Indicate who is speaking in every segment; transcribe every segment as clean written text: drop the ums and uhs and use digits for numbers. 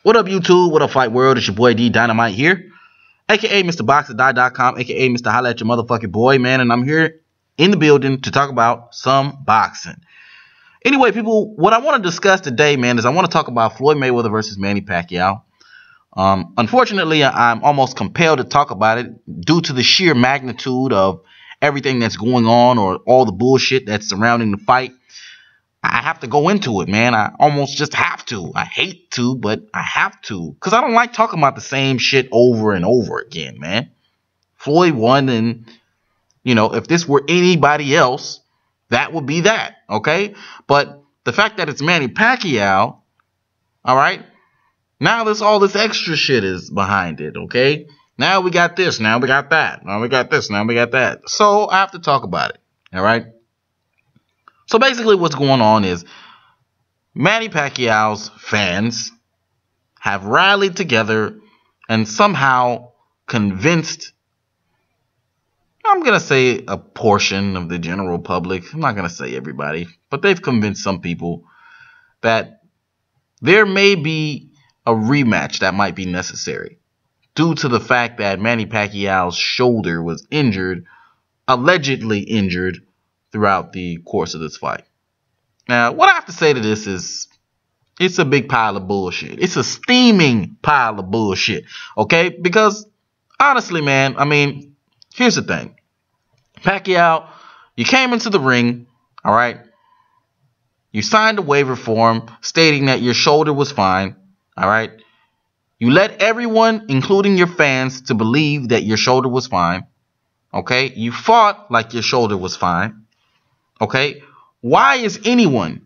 Speaker 1: What up, YouTube? What up, Fight World? It's your boy D Dynamite here, aka MrBoxerDie.com, aka Mr. Holla at your motherfucking boy, man. And I'm here in the building to talk about some boxing. Anyway, people, what I want to discuss today, man, is I want to talk about Floyd Mayweather versus Manny Pacquiao. Unfortunately, I'm almost compelled to talk about it due to the sheer magnitude of everything that's going on, or all the bullshit that's surrounding the fight. I have to go into it, man. I almost just have to. I hate to, but I have to. Because I don't like talking about the same shit over and over again, man. Floyd won, and, you know, if this were anybody else, that would be that, okay? But the fact that it's Manny Pacquiao, all right, now all this extra shit is behind it, okay? Now we got this, now we got that, now we got this, now we got that. So I have to talk about it, all right? So basically what's going on is Manny Pacquiao's fans have rallied together and somehow convinced, I'm going to say a portion of the general public, I'm not going to say everybody, but they've convinced some people that there may be a rematch that might be necessary due to the fact that Manny Pacquiao's shoulder was injured, allegedly injured, throughout the course of this fight. Now, what I have to say to this is, it's a big pile of bullshit. It's a steaming pile of bullshit, okay? Because, honestly, man, I mean, here's the thing. Pacquiao, you came into the ring, all right? You signed a waiver form stating that your shoulder was fine, all right? You let everyone, including your fans, to believe that your shoulder was fine, okay? You fought like your shoulder was fine. Okay, why is anyone,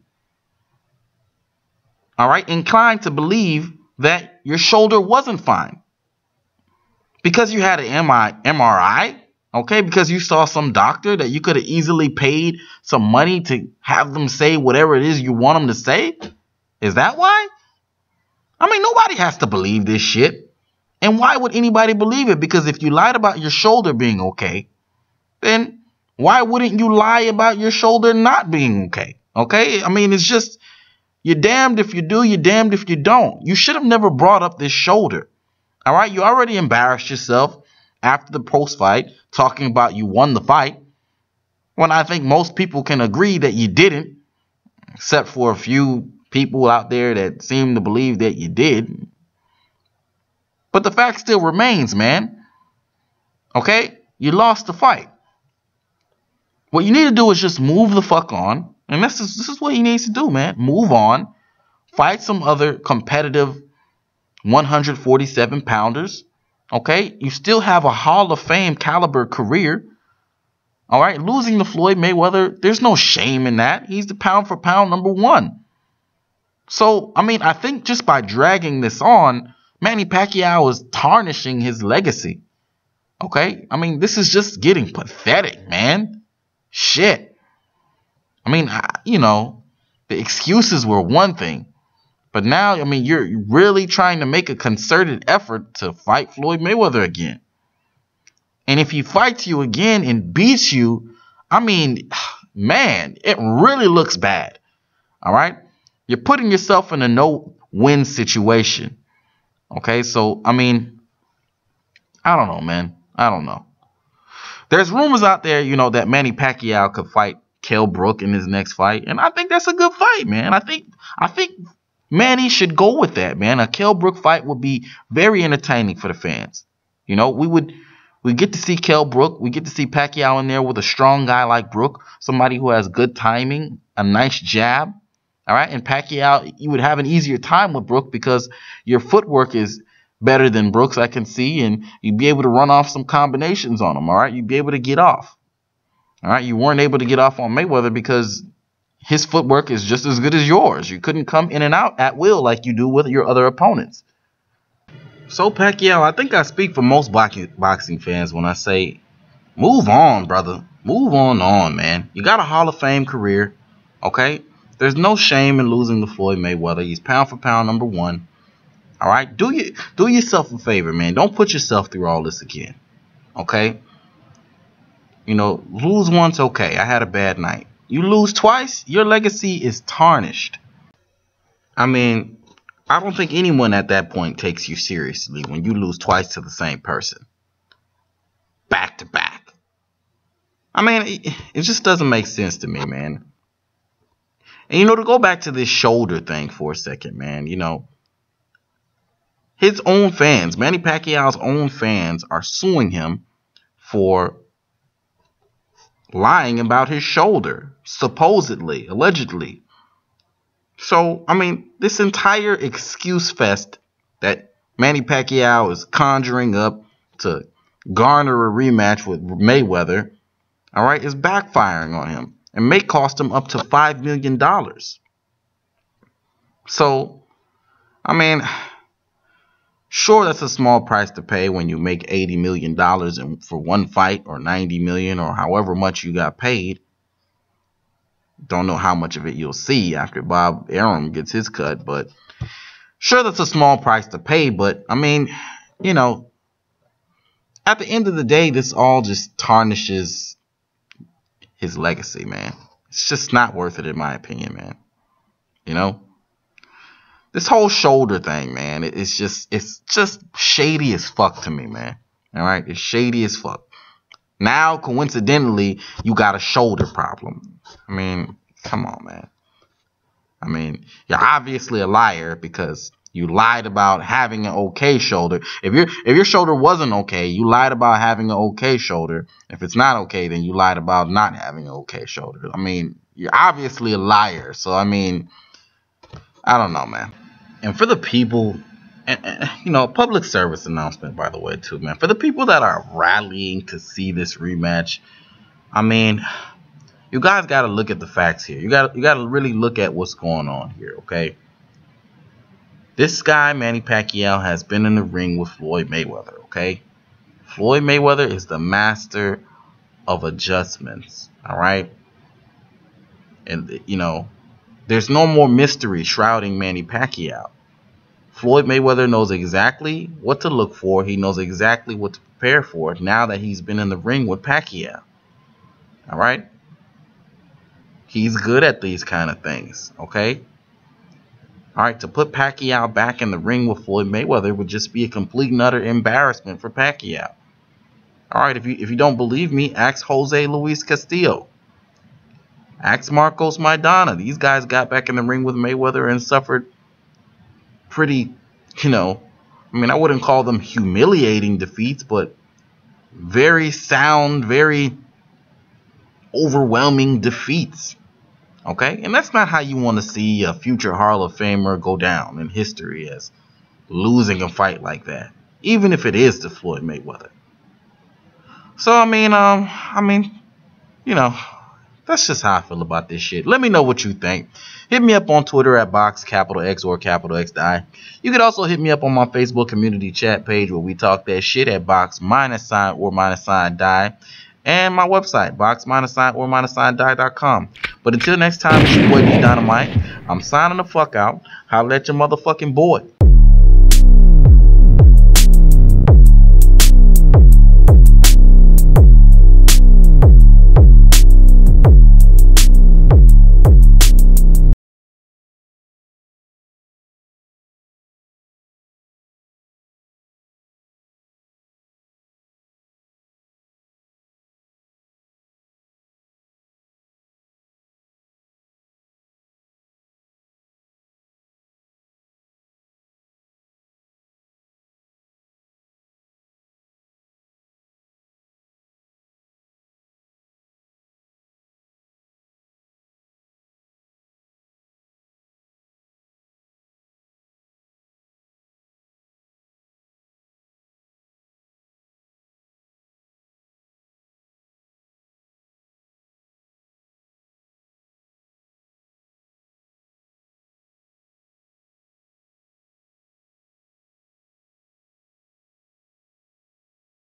Speaker 1: all right, inclined to believe that your shoulder wasn't fine? Because you had an MRI, okay? Because you saw some doctor that you could have easily paid some money to have them say whatever it is you want them to say? Is that why? I mean, nobody has to believe this shit. And why would anybody believe it? Because if you lied about your shoulder being okay, then why wouldn't you lie about your shoulder not being okay? Okay? I mean, it's just, you're damned if you do, you're damned if you don't. You should have never brought up this shoulder. All right? You already embarrassed yourself after the post-fight, talking about you won the fight, when I think most people can agree that you didn't, except for a few people out there that seem to believe that you did. But the fact still remains, man. Okay? You lost the fight. What you need to do is just move the fuck on. And this is what he needs to do, man. Move on. Fight some other competitive 147 pounders. Okay? You still have a Hall of Fame caliber career. All right? Losing to Floyd Mayweather, there's no shame in that. He's the pound for pound #1. So, I mean, I think just by dragging this on, Manny Pacquiao is tarnishing his legacy. Okay? I mean, this is just getting pathetic, man. Shit. I mean, you know, the excuses were one thing, but now, I mean, you're really trying to make a concerted effort to fight Floyd Mayweather again. And if he fights you again and beats you, I mean, man, it really looks bad. All right? You're putting yourself in a no-win situation. Okay? So, I mean, I don't know, man. I don't know. There's rumors out there, you know, that Manny Pacquiao could fight Kell Brook in his next fight, and I think that's a good fight, man. I think Manny should go with that, man. A Kell Brook fight would be very entertaining for the fans. You know, we get to see Kell Brook, we get to see Pacquiao in there with a strong guy like Brook, somebody who has good timing, a nice jab, all right. And Pacquiao, you would have an easier time with Brook because your footwork is better than Brooks, I can see, and you'd be able to run off some combinations on him, all right? You'd be able to get off, all right? You weren't able to get off on Mayweather because his footwork is just as good as yours. You couldn't come in and out at will like you do with your other opponents. So, Pacquiao, I think I speak for most boxing fans when I say, move on, brother. Move on, man. You got a Hall of Fame career, okay? There's no shame in losing to Floyd Mayweather. He's pound for pound #1. All right, do yourself a favor, man. Don't put yourself through all this again, okay? You know, lose once, okay. I had a bad night. You lose twice, your legacy is tarnished. I mean, I don't think anyone at that point takes you seriously when you lose twice to the same person. Back to back. I mean, it just doesn't make sense to me, man. And, to go back to this shoulder thing for a second, man, his own fans, Manny Pacquiao's own fans, are suing him for lying about his shoulder, supposedly, allegedly. So, I mean, this entire excuse fest that Manny Pacquiao is conjuring up to garner a rematch with Mayweather, all right, is backfiring on him and may cost him up to $5 million. So, I mean, sure, that's a small price to pay when you make $80 million for one fight, or $90 million, or however much you got paid. Don't know how much of it you'll see after Bob Arum gets his cut, but sure, that's a small price to pay. But I mean, at the end of the day, this all just tarnishes his legacy, man. It's just not worth it, in my opinion, man. This whole shoulder thing, man, it's just shady as fuck to me, man. All right, it's shady as fuck. Now, coincidentally, you got a shoulder problem. I mean, come on, man. I mean, you're obviously a liar because you lied about having an okay shoulder. If your shoulder wasn't okay, you lied about having an okay shoulder. If it's not okay, then you lied about not having an okay shoulder. I mean, you're obviously a liar. So, I mean, I don't know, man. And for the people, and public service announcement, by the way, too, man. For the people that are rallying to see this rematch, I mean, you guys got to look at the facts here. You got to really look at what's going on here, okay? This guy, Manny Pacquiao, has been in the ring with Floyd Mayweather, okay? Floyd Mayweather is the master of adjustments, all right? And, there's no more mystery shrouding Manny Pacquiao. Floyd Mayweather knows exactly what to look for. He knows exactly what to prepare for now that he's been in the ring with Pacquiao. All right? He's good at these kind of things, okay? All right, to put Pacquiao back in the ring with Floyd Mayweather would just be a complete and utter embarrassment for Pacquiao. All right, if you don't believe me, ask Jose Luis Castillo. Ask Marcos Maidana. These guys got back in the ring with Mayweather and suffered pretty, I wouldn't call them humiliating defeats, but very sound, very overwhelming defeats. Okay? And that's not how you want to see a future Hall of Famer go down in history, as losing a fight like that, even if it is to Floyd Mayweather. So, that's just how I feel about this shit. Let me know what you think. Hit me up on Twitter at BoxX or XI. You can also hit me up on my Facebook community chat page where we talk that shit at box-or-die. And my website, box-or-die.com. But until next time, it's your boy D Dynamite. I'm signing the fuck out. Holla at your motherfucking boy.